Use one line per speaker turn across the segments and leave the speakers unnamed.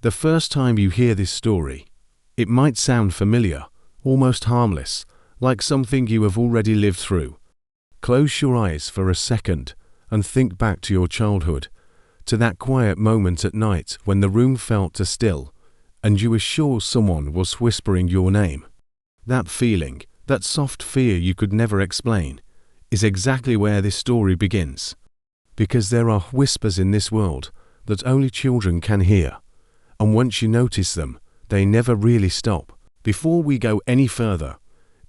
The first time you hear this story, it might sound familiar, almost harmless, like something you have already lived through. Close your eyes for a second and think back to your childhood, to that quiet moment at night when the room felt still and you were sure someone was whispering your name. That feeling, that soft fear you could never explain, is exactly where this story begins. Because there are whispers in this world that only children can hear, and once you notice them, they never really stop. Before we go any further,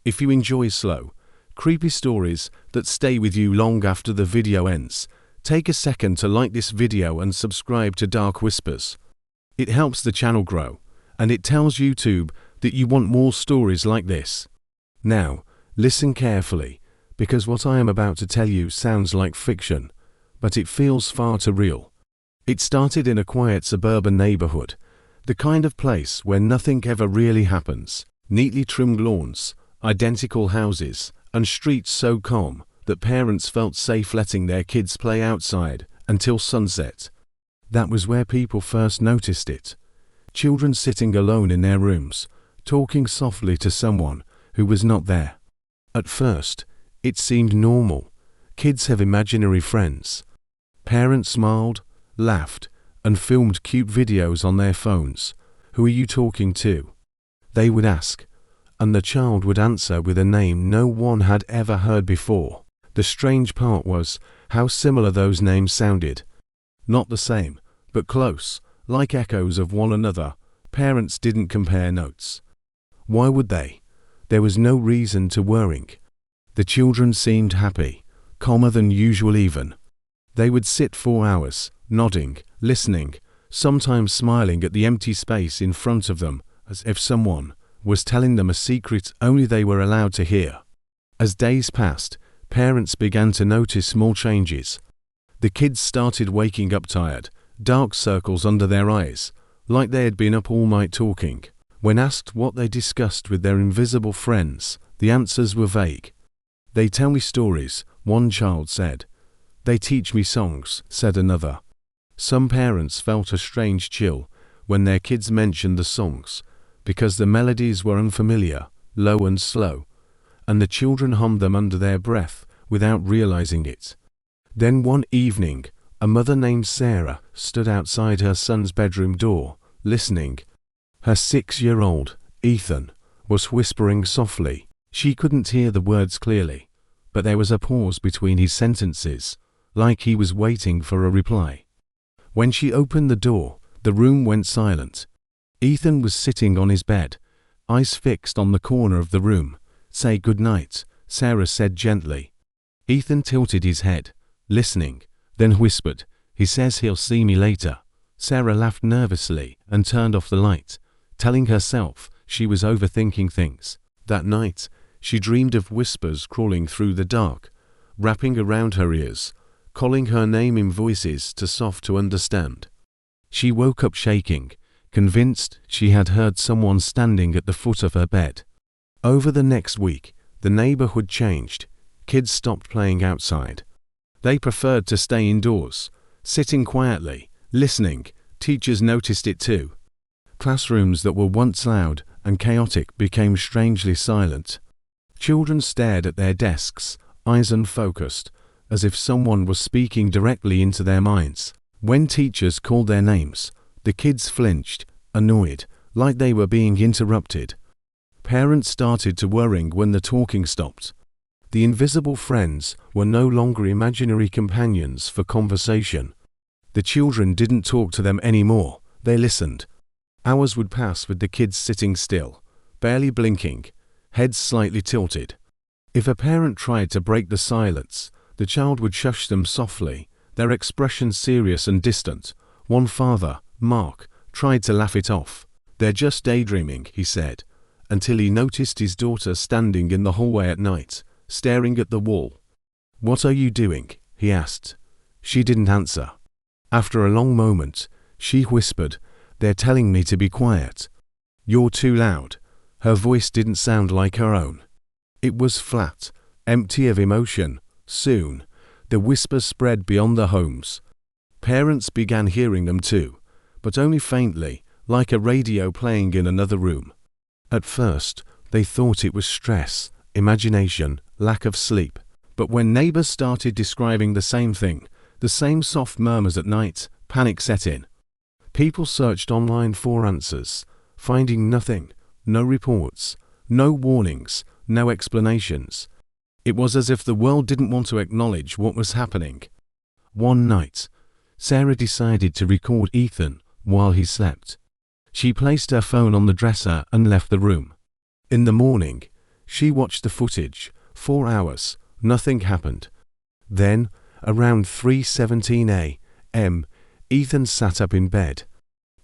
if you enjoy slow, creepy stories that stay with you long after the video ends, take a second to like this video and subscribe to Dark Whispers. It helps the channel grow, and it tells YouTube that you want more stories like this. Now, listen carefully, because what I am about to tell you sounds like fiction, but it feels far too real. It started in a quiet suburban neighborhood, the kind of place where nothing ever really happens. Neatly trimmed lawns, identical houses, and streets so calm that parents felt safe letting their kids play outside until sunset. That was where people first noticed it. Children sitting alone in their rooms, talking softly to someone who was not there. At first, it seemed normal. Kids have imaginary friends. Parents smiled, laughed, and filmed cute videos on their phones. "Who are you talking to?" they would ask, and the child would answer with a name no one had ever heard before. The strange part was how similar those names sounded. Not the same, but close, like echoes of one another. Parents didn't compare notes. Why would they? There was no reason to worrying. The children seemed happy, calmer than usual even. They would sit for hours, nodding, listening, sometimes smiling at the empty space in front of them, as if someone was telling them a secret only they were allowed to hear. As days passed, parents began to notice small changes. The kids started waking up tired, dark circles under their eyes, like they had been up all night talking. When asked what they discussed with their invisible friends, the answers were vague. "They tell me stories," one child said. "They teach me songs," said another. Some parents felt a strange chill when their kids mentioned the songs, because the melodies were unfamiliar, low and slow, and the children hummed them under their breath without realizing it. Then one evening, a mother named Sarah stood outside her son's bedroom door, listening. Her 6-year-old, Ethan, was whispering softly. She couldn't hear the words clearly, but there was a pause between his sentences, like he was waiting for a reply. When she opened the door, the room went silent. Ethan was sitting on his bed, eyes fixed on the corner of the room. "Say good night," Sarah said gently. Ethan tilted his head, listening, then whispered, "He says he'll see me later." Sarah laughed nervously and turned off the light, telling herself she was overthinking things. That night, she dreamed of whispers crawling through the dark, wrapping around her ears, calling her name in voices too soft to understand. She woke up shaking, convinced she had heard someone standing at the foot of her bed. Over the next week, the neighborhood changed. Kids stopped playing outside. They preferred to stay indoors, sitting quietly, listening. Teachers noticed it too. Classrooms that were once loud and chaotic became strangely silent. Children stared at their desks, eyes unfocused, as if someone was speaking directly into their minds. When teachers called their names, the kids flinched, annoyed, like they were being interrupted. Parents started to worry when the talking stopped. The invisible friends were no longer imaginary companions for conversation. The children didn't talk to them anymore, they listened. Hours would pass with the kids sitting still, barely blinking, heads slightly tilted. If a parent tried to break the silence, the child would shush them softly, their expressions serious and distant. One father, Mark, tried to laugh it off. "They're just daydreaming," he said, until he noticed his daughter standing in the hallway at night, staring at the wall. "What are you doing?" he asked. She didn't answer. After a long moment, she whispered, "They're telling me to be quiet." "You're too loud." Her voice didn't sound like her own. It was flat, empty of emotion. Soon, the whispers spread beyond the homes. Parents began hearing them too, but only faintly, like a radio playing in another room. At first, they thought it was stress, imagination, lack of sleep. But when neighbors started describing the same thing, the same soft murmurs at night, panic set in. People searched online for answers, finding nothing, no reports, no warnings, no explanations. It was as if the world didn't want to acknowledge what was happening. One night, Sarah decided to record Ethan while he slept. She placed her phone on the dresser and left the room. In the morning, she watched the footage. 4 hours, nothing happened. Then, around 3:17 a.m., Ethan sat up in bed.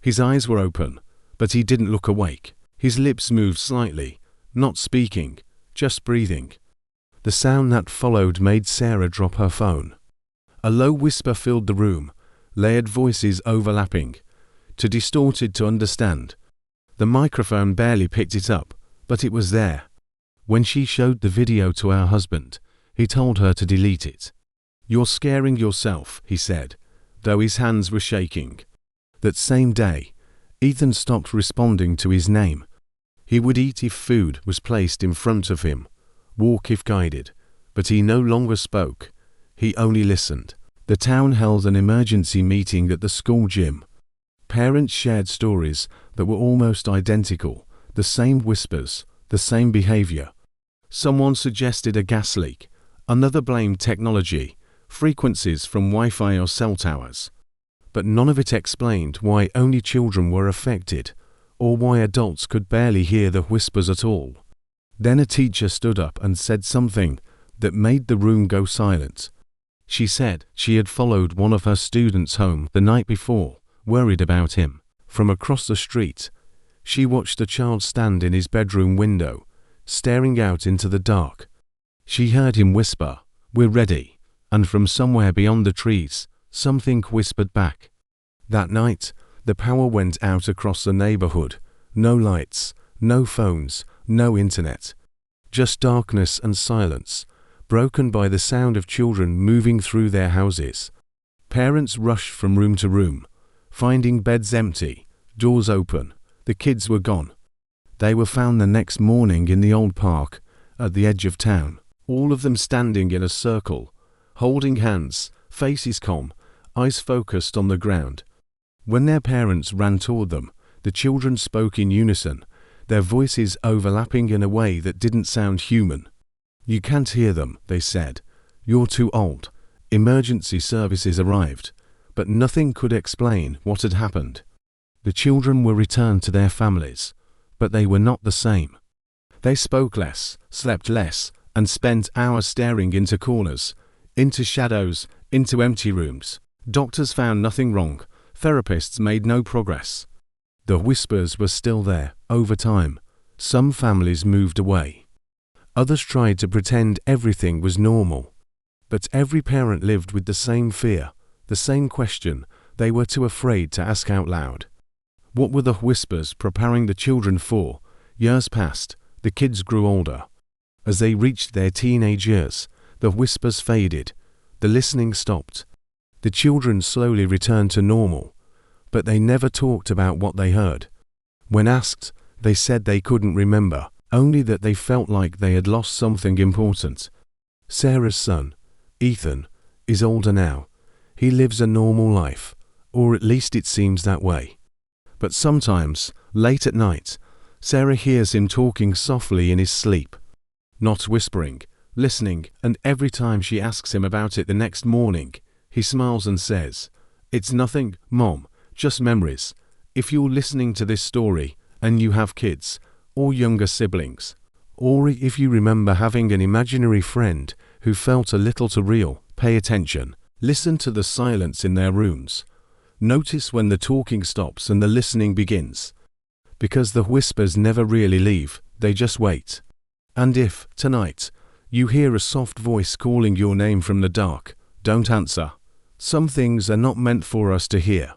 His eyes were open, but he didn't look awake. His lips moved slightly, not speaking, just breathing. The sound that followed made Sarah drop her phone. A low whisper filled the room, layered voices overlapping, too distorted to understand. The microphone barely picked it up, but it was there. When she showed the video to her husband, he told her to delete it. "You're scaring yourself," he said, though his hands were shaking. That same day, Ethan stopped responding to his name. He would eat if food was placed in front of him, walk if guided, but he no longer spoke. He only listened. The town held an emergency meeting at the school gym. Parents shared stories that were almost identical, the same whispers, the same behavior. Someone suggested a gas leak, another blamed technology, frequencies from Wi-Fi or cell towers. But none of it explained why only children were affected, or why adults could barely hear the whispers at all. Then a teacher stood up and said something that made the room go silent. She said she had followed one of her students home the night before, worried about him. From across the street, she watched a child stand in his bedroom window, staring out into the dark. She heard him whisper, "We're ready," and from somewhere beyond the trees, something whispered back. That night, the power went out across the neighborhood. No lights, no phones, no internet. Just darkness and silence, broken by the sound of children moving through their houses. Parents rushed from room to room, finding beds empty, doors open. The kids were gone. They were found the next morning in the old park, at the edge of town, all of them standing in a circle, holding hands, faces calm, eyes focused on the ground. When their parents ran toward them, the children spoke in unison, their voices overlapping in a way that didn't sound human. "You can't hear them," they said. "You're too old." Emergency services arrived, but nothing could explain what had happened. The children were returned to their families, but they were not the same. They spoke less, slept less, and spent hours staring into corners, into shadows, into empty rooms. Doctors found nothing wrong. Therapists made no progress. The whispers were still there. Over time, some families moved away. Others tried to pretend everything was normal. But every parent lived with the same fear, the same question they were too afraid to ask out loud. What were the whispers preparing the children for? Years passed, the kids grew older. As they reached their teenage years, the whispers faded, the listening stopped. The children slowly returned to normal, but they never talked about what they heard. When asked, they said they couldn't remember, only that they felt like they had lost something important. Sarah's son, Ethan, is older now. He lives a normal life, or at least it seems that way. But sometimes, late at night, Sarah hears him talking softly in his sleep. Not whispering, listening, and every time she asks him about it the next morning, he smiles and says, "It's nothing, Mom, just memories. If you're listening to this story, and you have kids, or younger siblings, or if you remember having an imaginary friend who felt a little too real, pay attention. Listen to the silence in their rooms. Notice when the talking stops and the listening begins. Because the whispers never really leave, they just wait. And if, tonight, you hear a soft voice calling your name from the dark, don't answer. Some things are not meant for us to hear.